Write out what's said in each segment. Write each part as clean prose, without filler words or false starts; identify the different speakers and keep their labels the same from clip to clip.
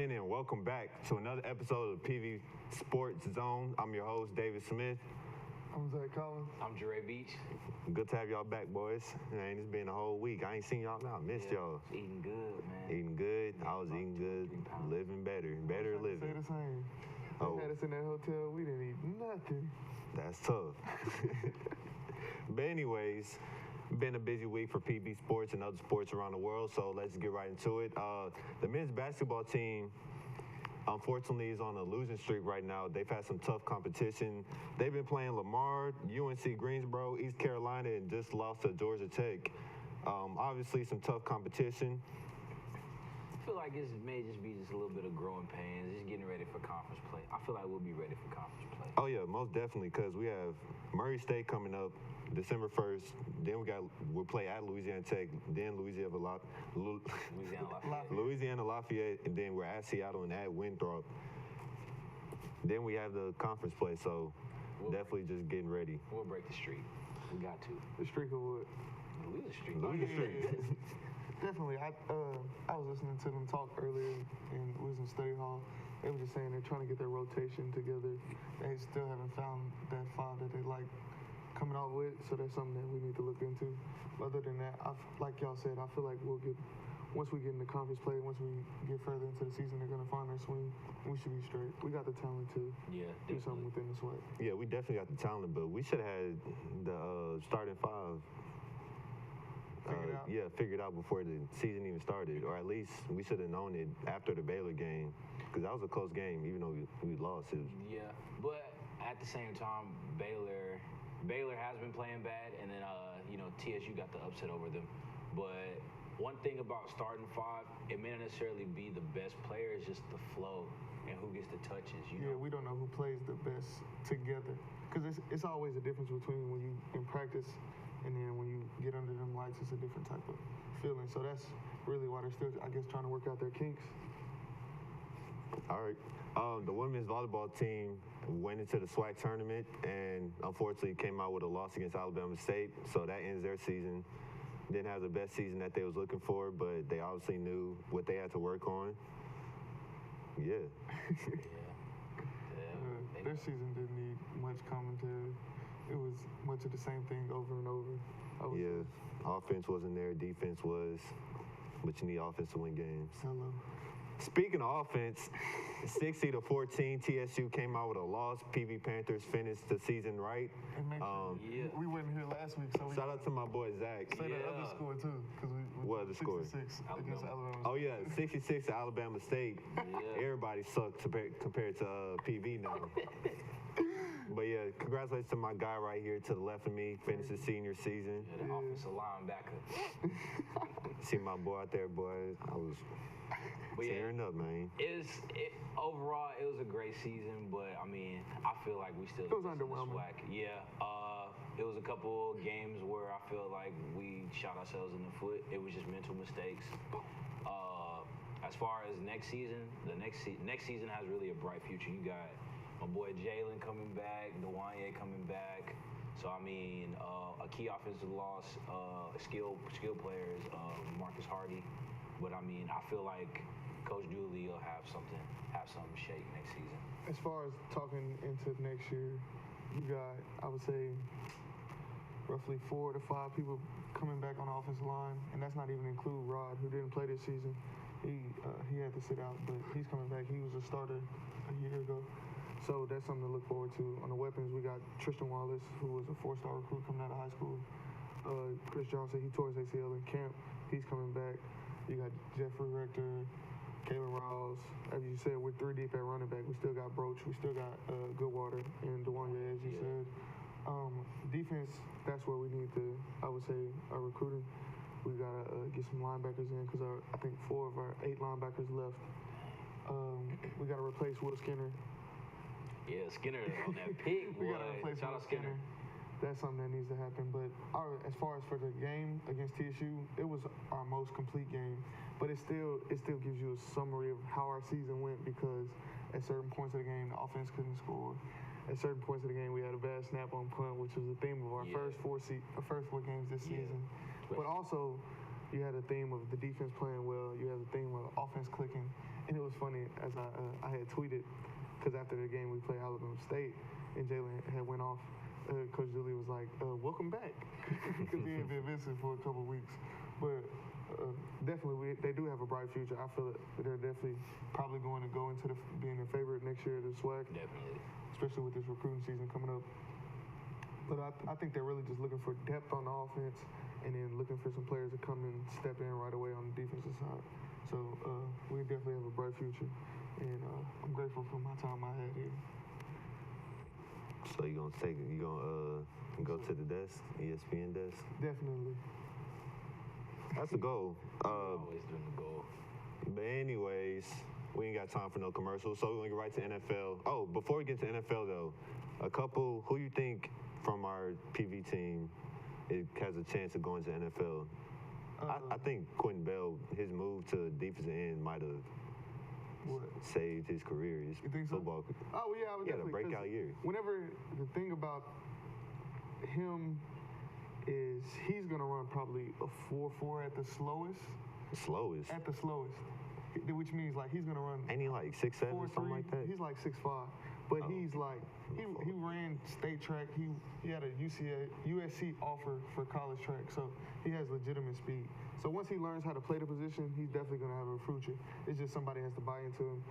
Speaker 1: morning and welcome back to another episode of PV Sports Zone. I'm your host, David Smith.
Speaker 2: I'm Zach Collins.
Speaker 3: I'm Jere Beach.
Speaker 1: Good to have y'all back, boys. Man, it's been a whole week. I ain't seen y'all now. I missed y'all.
Speaker 3: Eating good, man.
Speaker 1: Eating good. I was eating good. Living better. Better
Speaker 2: Say
Speaker 1: living.
Speaker 2: the same. They had us in that hotel. We didn't eat nothing.
Speaker 1: That's tough. But anyways, been a busy week for PV Sports and other sports around the world, so let's get right into it. The men's basketball team, unfortunately, is on a losing streak right now. They've had some tough competition. They've been playing Lamar, UNC Greensboro, East Carolina, and just lost to Georgia Tech. Obviously, some tough competition.
Speaker 3: I feel like it may just be just a little bit of growing pains, just getting ready for conference play. I feel like we'll be ready for conference play.
Speaker 1: Oh, yeah, most definitely, because we have Murray State coming up December 1st. Then we'll play at Louisiana Tech, then Louisiana Lafayette, and then we're at Seattle and at Winthrop. Then we have the conference play, so definitely just getting ready.
Speaker 3: We'll break the streak. We got to.
Speaker 2: The streak of what?
Speaker 3: The losing streak.
Speaker 1: Losing streak.
Speaker 2: Definitely. I was listening to them talk earlier, and we was in study hall. They were just saying they're trying to get their rotation together. They still haven't found that five that they like coming out with, so that's something that we need to look into. Other than that, like y'all said, I feel like once we get into conference play, once we get further into the season, they're going to find their swing. We should be straight. We got the talent to do something within the sweat.
Speaker 1: Yeah, we definitely got the talent, but we should have had the starting five figured out before the season even started, or at least we should have known it after the Baylor game, because that was a close game, even though we lost.
Speaker 3: Yeah, but at the same time, Baylor has been playing bad, and then TSU got the upset over them. But one thing about starting five, it may not necessarily be the best player, it's just the flow and who gets the touches. You know?
Speaker 2: Yeah, we don't know who plays the best together, because it's always a difference between when you in practice and then when you get under them lights, it's a different type of feeling. So that's really why they're still, I guess, trying to work out their kinks.
Speaker 1: All right. The women's volleyball team went into the SWAC tournament and unfortunately came out with a loss against Alabama State. So that ends their season. Didn't have the best season that they was looking for, but they obviously knew what they had to work on. Yeah.
Speaker 2: Their season didn't need much commentary. It was much of the same thing over and over.
Speaker 1: Yeah, offense wasn't there, defense was, but you need offense to win games.
Speaker 2: Hello.
Speaker 1: Speaking of offense, 60-14, TSU came out with a loss. PV Panthers finished the season right.
Speaker 2: And make sure we weren't here last week, so
Speaker 1: shout out to my boy Zach.
Speaker 2: Say the other score too, because we
Speaker 1: what other score?
Speaker 2: 66 against Alabama.
Speaker 1: Oh yeah, 66 to Alabama State. Everybody sucked compared to PV now. But yeah, congratulations to my guy right here to the left of me, finished his senior season.
Speaker 3: Yeah, the offensive linebacker.
Speaker 1: See my boy out there, boy. I was tearing up, man.
Speaker 3: Overall, it was a great season, but I mean, I feel like we still.
Speaker 2: It was underwhelming.
Speaker 3: Yeah, it was a couple games where I feel like we shot ourselves in the foot. It was just mental mistakes. As far as next season, next season has really a bright future. You got my boy Jalen coming back, Dewanye coming back. So, I mean, a key offensive loss, skill players, Marcus Hardy. But, I mean, I feel like Coach Dooley will have something shake next season.
Speaker 2: As far as talking into next year, you got, I would say, roughly 4 to 5 people coming back on the offensive line, and that's not even include Rod, who didn't play this season. He had to sit out, but he's coming back. He was a starter a year ago. So that's something to look forward to. On the weapons, we got Tristan Wallace, who was a 4-star recruit coming out of high school. Chris Johnson, he tore his ACL in camp. He's coming back. You got Jeffrey Rector, Kayla Rouse. As you said, we're 3 deep at running back. We still got Broach. We still got Goodwater and Dewanye, as you said. Defense, that's where we need to, I would say, our recruiting. We got to get some linebackers in because I think 4 of our 8 linebackers left. We got to replace Will Skinner.
Speaker 3: Yeah, Skinner on that pick.
Speaker 2: We got to replace Will Skinner. That's something that needs to happen. But as far as for the game against TSU, it was our most complete game. But it still gives you a summary of how our season went, because at certain points of the game, the offense couldn't score. At certain points of the game, we had a bad snap on punt, which was the theme of our first 4 games this season. But also, you had a theme of the defense playing well. You had a theme of offense clicking. And it was funny as I had tweeted, because after the game we played Alabama State, and Jalen had went off. Coach Julie was like, "Welcome back," because he had been missing for a couple weeks. But definitely, they do have a bright future. I feel that they're definitely probably going to go into being a favorite next year at the SWAC.
Speaker 3: Definitely.
Speaker 2: Especially with this recruiting season coming up. But I think they're really just looking for depth on the offense, and then looking for some players to come and step in right away on the defensive side. So we definitely have a bright future, and I'm grateful for my time I had here.
Speaker 1: So you gonna go to the desk, ESPN desk?
Speaker 2: Definitely.
Speaker 1: That's the goal.
Speaker 3: Always doing the goal.
Speaker 1: But anyways, we ain't got time for no commercials, so we're gonna get right to NFL. Oh, before we get to NFL though, who you think from our PV team has a chance of going to NFL? I think Quentin Bell, his move to defensive end might have saved his career. His
Speaker 2: You think so?
Speaker 1: football.
Speaker 2: Oh yeah, I would
Speaker 1: He had a
Speaker 2: definitely. 'Cause
Speaker 1: breakout year.
Speaker 2: Whenever the thing about him is he's gonna run probably a 4.4 at the slowest.
Speaker 1: Slowest.
Speaker 2: At the slowest, which means like he's gonna run
Speaker 1: Ain't he like 6'7",
Speaker 2: 4.3.
Speaker 1: something like that?
Speaker 2: He's like 6'5", but
Speaker 1: Oh.
Speaker 2: he's like he ran state track. He had a USC offer for college track, so he has legitimate speed. So once he learns how to play the position, he's definitely gonna have a future. It's just somebody has to buy into him.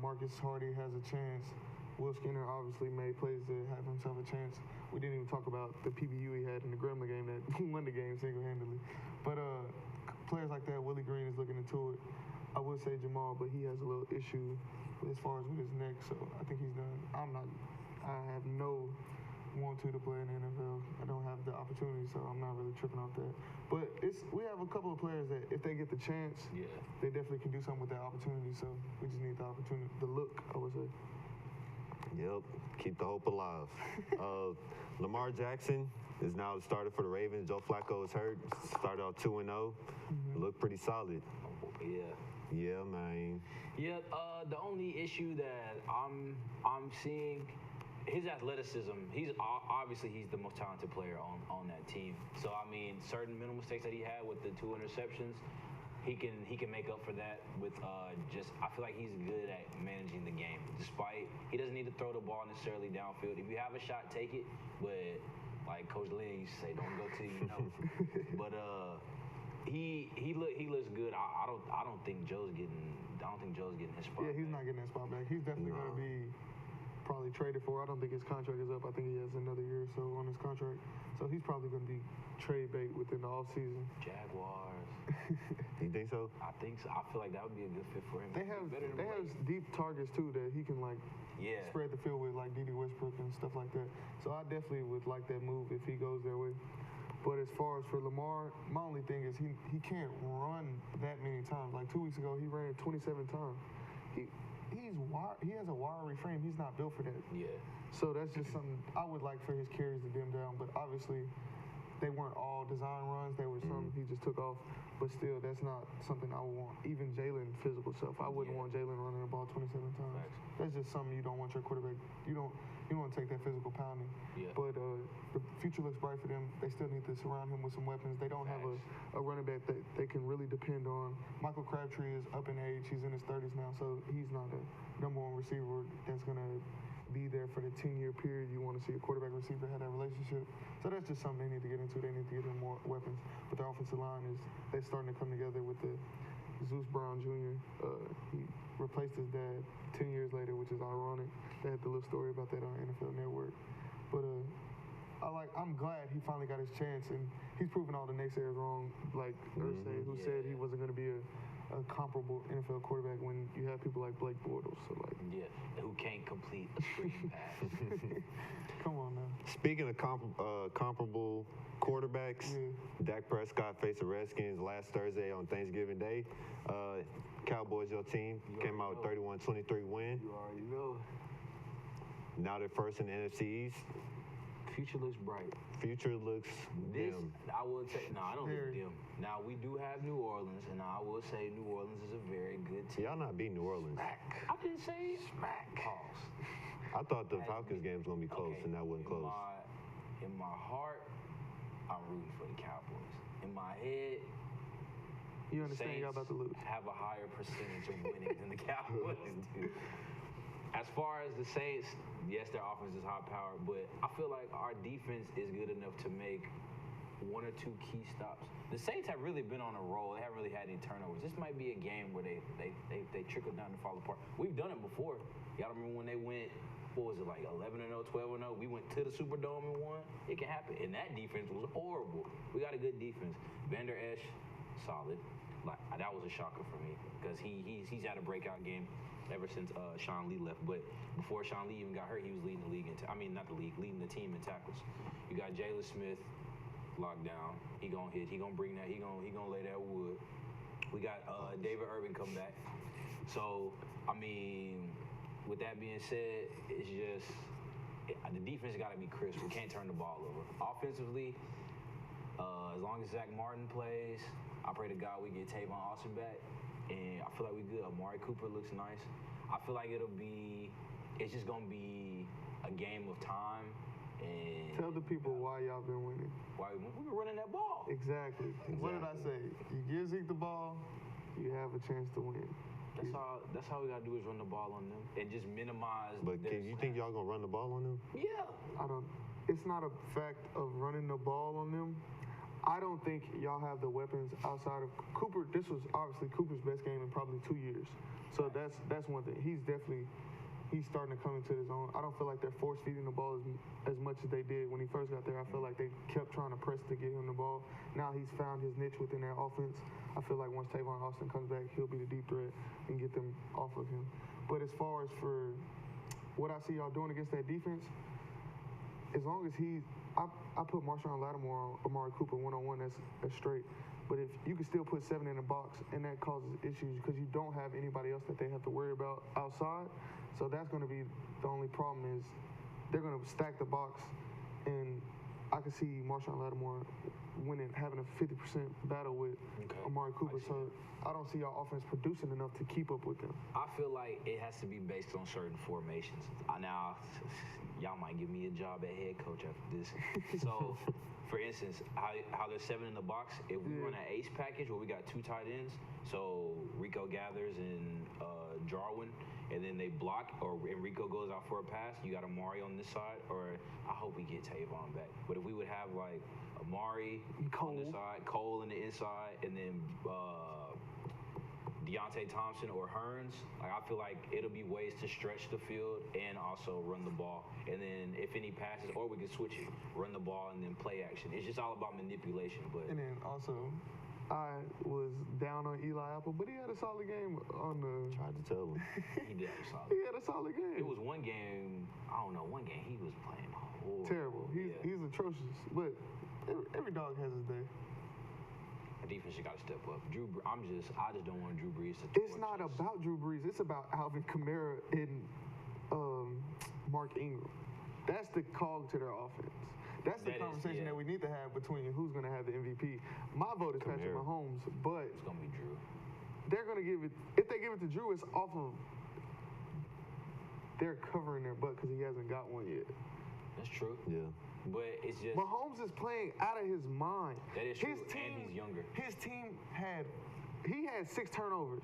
Speaker 2: Marcus Hardy has a chance. Will Skinner obviously made plays to have himself a chance. We didn't even talk about the PBU he had in the Grambling game that won the game single-handedly. But players like that, Willie Green is looking into it. I would say Jamal, but he has a little issue as far as with his neck, so I think he's done. I have no want to play in the NFL. I don't have the opportunity, so I'm not really tripping off that. But we have a couple of players that if they get the chance, they definitely can do something with that opportunity. So we just need the opportunity, the look, I would say.
Speaker 1: Yep, keep the hope alive. Lamar Jackson is now the starter for the Ravens. Joe Flacco is hurt. Started out 2-0. Looked pretty solid.
Speaker 3: Yeah.
Speaker 1: Yeah, man.
Speaker 3: Yeah. The only issue that I'm seeing, his athleticism. He's the most talented player on that team. So I mean, certain mental mistakes that he had with the 2 interceptions, he can make up for that with I feel like he's good at managing the game. Despite he doesn't need to throw the ball necessarily downfield. If you have a shot, take it. But like Coach Lynn used to say, don't go till you know. But he looks good. I don't think Joe's getting his spot.
Speaker 2: Yeah, he's not getting that spot back. He's definitely gonna be probably traded for. I don't think his contract is up. I think he has another year or so on his contract. So he's probably going to be trade bait within the offseason.
Speaker 3: Jaguars.
Speaker 1: You think so?
Speaker 3: I think so. I feel like that would be a good fit for him.
Speaker 2: They have deep targets too that he can spread the field with, like D.D. Westbrook and stuff like that. So I definitely would like that move if he goes their way. But as far as for Lamar, my only thing is he can't run that many times. Like 2 weeks ago, he ran 27 times. He has a wiry frame. He's not built for that.
Speaker 3: Yeah.
Speaker 2: So that's just something I would like for his carries to dim down. But obviously, they weren't all design runs. There were some he just took off. But still, that's not something I would want. Even Jalen physical self, I wouldn't want Jalen running the ball 27 times.
Speaker 3: Right.
Speaker 2: That's just something you don't want your quarterback. You don't want to take that physical pounding.
Speaker 3: Yeah.
Speaker 2: But the future looks bright for them. They still need to surround him with some weapons. They don't have a running back that they can really depend on. Michael Crabtree is up in age. He's in his 30s now, so he's not a number one receiver that's going to be there for the 10-year period. You want to see a quarterback receiver have that relationship. So that's just something they need to get into. They need to get him more weapons. But their offensive line they're starting to come together with the Zeus Brown Jr. He replaced his dad 10 years later, which is ironic. They had the little story about that on NFL Network. But I'm glad he finally got his chance, and he's proven all the naysayers wrong, like Irsay, who said he wasn't going to be a comparable NFL quarterback when you have people like Blake Bortles. So
Speaker 3: who can't complete a screen pass.
Speaker 2: Come on now.
Speaker 1: Speaking of comparable quarterbacks, Dak Prescott faced the Redskins last Thursday on Thanksgiving Day. Cowboys, your team, came out with 31-23 win.
Speaker 3: You already know.
Speaker 1: Now they're first in the NFC East.
Speaker 3: Future looks bright.
Speaker 1: Future looks dim.
Speaker 3: I will say, I don't look dim. Now, we do have New Orleans, and I will say New Orleans is a very good team.
Speaker 1: Y'all not beating New Orleans.
Speaker 3: I didn't say smack. Pause.
Speaker 1: I thought the Falcons game was going to be close, and that wasn't close.
Speaker 3: In my heart, I'm rooting for the Cowboys. In my head,
Speaker 2: You understand y'all about to lose.
Speaker 3: Have a higher percentage of winning than the Cowboys do. As far as the Saints, yes, their offense is high powered, but I feel like our defense is good enough to make one or two key stops. The Saints have really been on a roll. They haven't really had any turnovers. This might be a game where they trickle down and fall apart. We've done it before. Y'all remember when they went, what was it, like 11-0, 12-0? We went to the Superdome and won. It can happen. And that defense was horrible. We got a good defense. Van Der Esch, solid. Like, that was a shocker for me because he's had a breakout game ever since Sean Lee left. But before Sean Lee even got hurt, he was leading the league leading the team in tackles. You got Jalen Smith locked down. He gonna hit. He gonna bring that. He gonna lay that wood. We got David Irvin come back. So I mean, with that being said, it's just the defense got to be crisp. We can't turn the ball over. Offensively, as long as Zach Martin plays, I pray to God we get Tavon Austin back, and I feel like we good. Amari Cooper looks nice. I feel like it's just gonna be a game of time. And
Speaker 2: tell the people why y'all been winning.
Speaker 3: Why we been running that ball?
Speaker 2: Exactly. What did I say? You give Zeke the ball, you have a chance to win.
Speaker 3: That's all we gotta do is run the ball on them and just minimize.
Speaker 1: But you think y'all gonna run the ball on them?
Speaker 3: Yeah.
Speaker 2: It's not a fact of running the ball on them. I don't think y'all have the weapons outside of Cooper. This was obviously Cooper's best game in probably 2 years. So that's one thing. He's starting to come into his own. I don't feel like they're force feeding the ball as much as they did when he first got there. I feel like they kept trying to press to get him the ball. Now he's found his niche within their offense. I feel like once Tavon Austin comes back, he'll be the deep threat and get them off of him. But as far as for what I see y'all doing against that defense, as long as I put Marshawn Lattimore on Amari Cooper one-on-one, that's straight. But if you can still put 7 in the box, and that causes issues because you don't have anybody else that they have to worry about outside. So that's going to be the only problem is they're going to stack the box, and I can see Marshawn Lattimore having a 50% battle with Amari Cooper. So I don't see y'all offense producing enough to keep up with them.
Speaker 3: I feel like it has to be based on certain formations. Now, y'all might give me a job at head coach after this. So, for instance, how there's 7 in the box, if we run an ace package where we got 2 tight ends, so Rico gathers and Jarwin, and then they block, and Rico goes out for a pass, you got Amari on this side, or I hope we get Tavon back. But if we would have, like, Amari on this side, Cole on the inside, and then Deontay Thompson or Hearns, like, I feel like it'll be ways to stretch the field and also run the ball. And then if any passes, or we can switch it, run the ball and then play action. It's just all about manipulation. But
Speaker 2: and then also, I was down on Eli Apple, but he had a solid game on the.
Speaker 1: Tried to tell him.
Speaker 3: He did have a solid.
Speaker 2: He had a solid game.
Speaker 3: It was one game he was playing horrible.
Speaker 2: Terrible. He's atrocious. But every dog has his day.
Speaker 3: Defense, you got to step up. I just don't want Drew Brees to.
Speaker 2: It's not about Drew Brees. It's about Alvin Kamara and Mark Ingram. That's the cog to their offense. That's the conversation that we need to have between who's going to have the MVP. My vote is Patrick Mahomes, but
Speaker 3: it's going to be Drew.
Speaker 2: They're going to give it. If they give it to Drew, it's off of. They're covering their butt because he hasn't got one yet.
Speaker 3: That's true.
Speaker 1: Yeah.
Speaker 3: But it's just
Speaker 2: Mahomes is playing out of his mind.
Speaker 3: That is true, and he's younger.
Speaker 2: His team had 6 turnovers,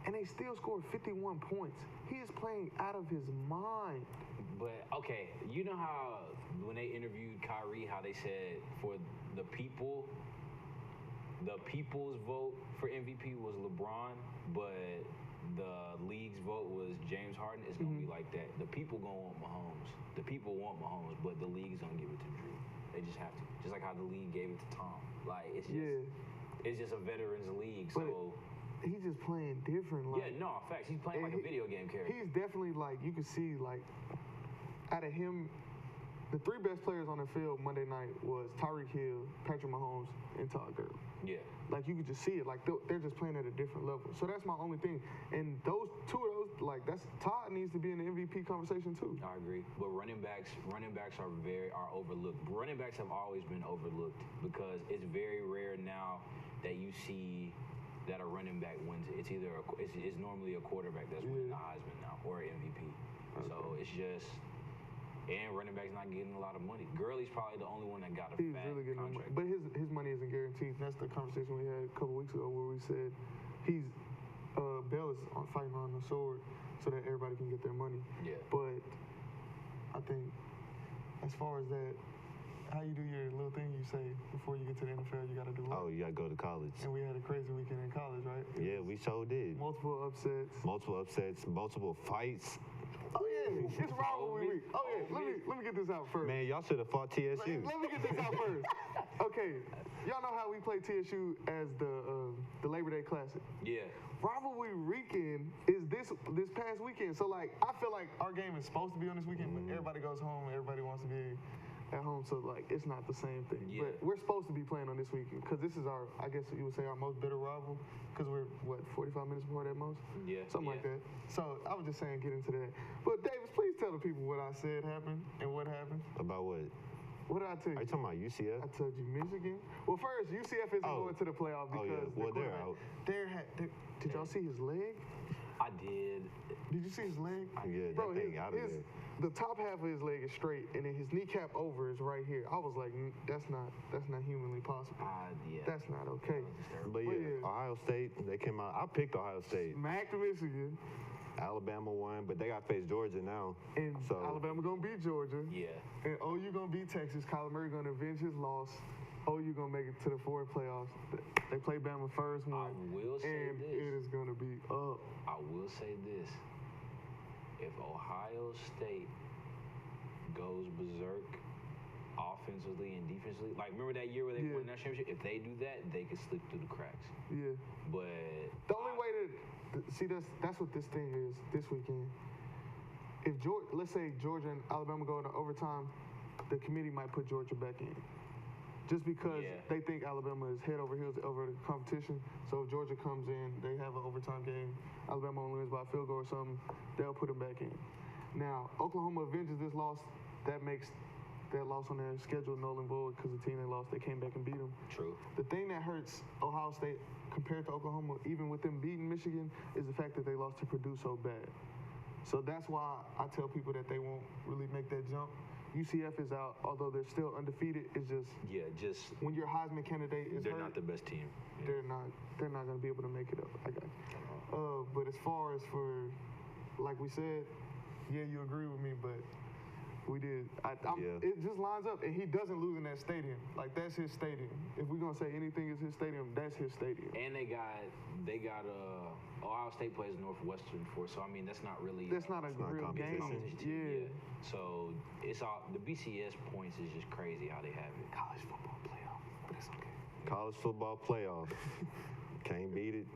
Speaker 2: and they still scored 51 points. He is playing out of his mind.
Speaker 3: But okay, you know how when they interviewed Kyrie, how they said for the people's vote for MVP was LeBron, but the league's vote was James Harden. It's gonna be like that. The people gonna want Mahomes. The people want Mahomes, but the league's gonna give it to Drew. They just have to. Just like how the league gave it to Tom. Like it's just a veterans league.
Speaker 2: But
Speaker 3: so
Speaker 2: he's just playing different. Like,
Speaker 3: facts. He's playing like a video game character.
Speaker 2: He's definitely like you can see like out of him, the 3 best players on the field Monday night was Tyreek Hill, Patrick Mahomes, and Todd Gurley.
Speaker 3: Yeah.
Speaker 2: Like you could just see it. Like they're just playing at a different level. So that's my only thing. And those 2 of those, like Todd needs to be in the MVP conversation too.
Speaker 3: I agree. But running backs are overlooked. Running backs have always been overlooked because it's very rare now that you see that a running back wins it. It's normally a quarterback that's winning the Heisman now or MVP. Okay. So it's just. And running back's not getting a lot of money. Gurley's probably the only one that got a fat contract.
Speaker 2: But his money isn't guaranteed. 17th. That's the conversation we had a couple weeks ago where we said Bell is fighting on the sword so that everybody can get their money.
Speaker 3: Yeah.
Speaker 2: But I think as far as that, how you do your little thing you say before you get to the NFL, you got to do what?
Speaker 1: Oh, you got to go to college.
Speaker 2: And we had a crazy weekend in college, right?
Speaker 1: Yeah, we sure did.
Speaker 2: Multiple upsets.
Speaker 1: Multiple fights.
Speaker 2: Oh yeah, it's rivalry week. Oh yeah, let me get this out first.
Speaker 1: Man, y'all should have fought TSU.
Speaker 2: Let me get this out first. Okay, y'all know how we play TSU as the Labor Day Classic.
Speaker 3: Yeah.
Speaker 2: Rivalry weekend is this past weekend. So like, I feel like our game is supposed to be on this weekend, but everybody goes home. Everybody wants to be at home, so like it's not the same thing.
Speaker 3: Yeah.
Speaker 2: But we're supposed to be playing on this weekend because this is our, I guess you would say, our most bitter rival because we're 45 minutes before that most.
Speaker 3: Yeah.
Speaker 2: Something like that. So I was just saying, get into that. But Davis, please tell the people what I said happened and what happened.
Speaker 1: About what?
Speaker 2: What did I tell you?
Speaker 1: Are you talking about UCF?
Speaker 2: I told you Michigan. Well, first UCF isn't going to the playoff because
Speaker 1: Well, they're out.
Speaker 2: Did y'all see his leg?
Speaker 3: I did.
Speaker 2: Did you see his leg?
Speaker 1: Yeah,
Speaker 2: Bro,
Speaker 1: that thing out of there.
Speaker 2: The top half of his leg is straight, and then his kneecap over is right here. I was like, that's not humanly possible.
Speaker 3: Yeah.
Speaker 2: That's not okay.
Speaker 1: But yeah, Ohio State, they came out. I picked Ohio State.
Speaker 2: Smacked Michigan.
Speaker 1: Alabama won, but they got to face Georgia now.
Speaker 2: And
Speaker 1: so
Speaker 2: Alabama gonna beat Georgia.
Speaker 3: Yeah.
Speaker 2: And OU gonna beat Texas. Kyler Murray gonna avenge his loss. OU gonna make it to the fourth playoffs. They play Bama first one.
Speaker 3: I will say
Speaker 2: and
Speaker 3: this.
Speaker 2: it is gonna be up.
Speaker 3: I will say this. If Ohio State goes berserk offensively and defensively, like remember that year where they won that championship? If they do that, they could slip through the cracks.
Speaker 2: Yeah.
Speaker 3: But
Speaker 2: the only way to see that's what this thing is this weekend. If let's say Georgia and Alabama go into overtime, the committee might put Georgia back in. Just because they think Alabama is head over heels over the competition. So if Georgia comes in, they have an overtime game, Alabama only wins by a field goal or something, they'll put them back in. Now, Oklahoma avenges this loss. That makes that loss on their schedule null and void because the team they lost, they came back and beat them.
Speaker 3: True.
Speaker 2: The thing that hurts Ohio State compared to Oklahoma, even with them beating Michigan, is the fact that they lost to Purdue so bad. So that's why I tell people that they won't really make that jump. UCF is out, although they're still undefeated. It's just when your Heisman candidate is
Speaker 3: they're
Speaker 2: hurt,
Speaker 3: not the best team.
Speaker 2: They're not going to be able to make it up. I got you. But as far as for, like we said, yeah, you agree with me, but we did. It just lines up, and he doesn't lose in that stadium. Like that's his stadium. If we're gonna say anything is his stadium, that's his stadium.
Speaker 3: And they got Ohio State plays Northwestern for, so I mean that's not a
Speaker 2: real game. Yeah.
Speaker 3: So it's all the BCS points is just crazy how they have it.
Speaker 2: College football playoff, but it's okay.
Speaker 1: College football playoff. Can't beat it.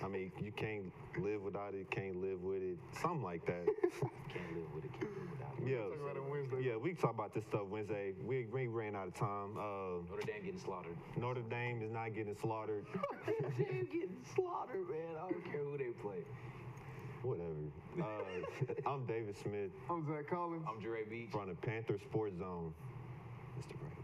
Speaker 1: I mean, you can't live without it, can't live with it, something like that.
Speaker 3: Can't live with it, can't live without it.
Speaker 2: Yeah,
Speaker 1: we can talk about this stuff Wednesday. We ran out of time.
Speaker 3: Notre Dame getting slaughtered.
Speaker 1: Notre Dame is not getting slaughtered.
Speaker 3: Notre Dame getting slaughtered, man. I don't care who they play.
Speaker 1: Whatever. I'm David Smith.
Speaker 2: I'm Zach Collins.
Speaker 3: I'm Dre Beach.
Speaker 1: From the Panther Sports Zone. Mr. Ray.